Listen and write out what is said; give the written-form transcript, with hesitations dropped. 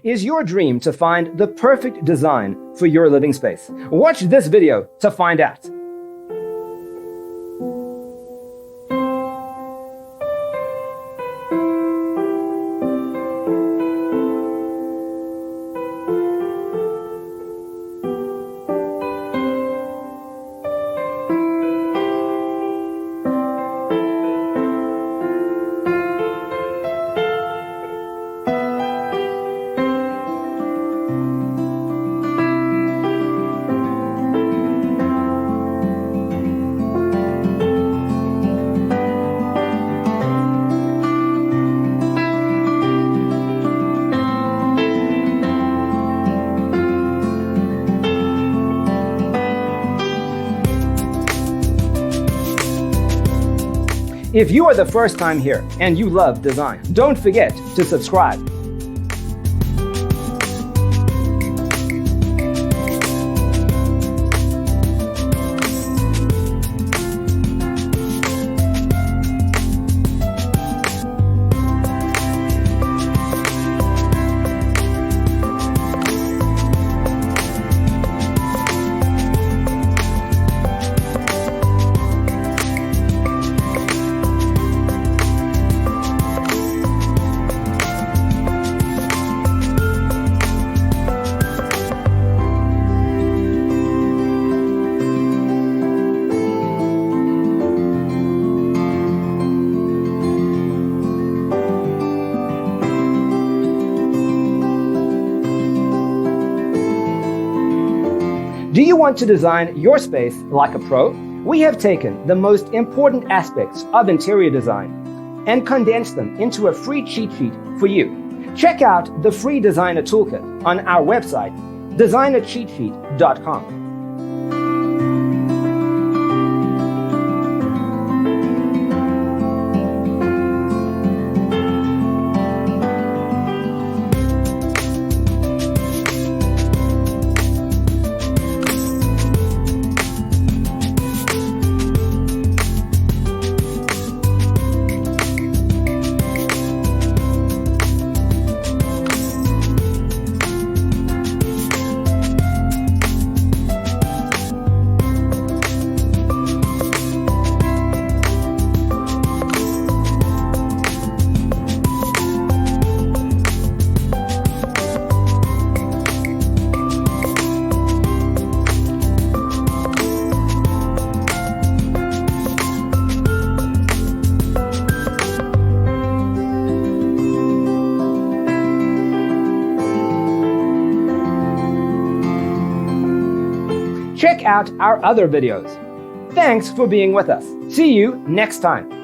Is your dream to find the perfect design for your living space? Watch this video to find out. If you are the first time here and you love design, don't forget to subscribe. Do you want to design your space like a pro? We have taken the most important aspects of interior design and condensed them into a free cheat sheet for you. Check out the free designer toolkit on our website, designercheatsheet.com. Check out our other videos. Thanks for being with us. See you next time.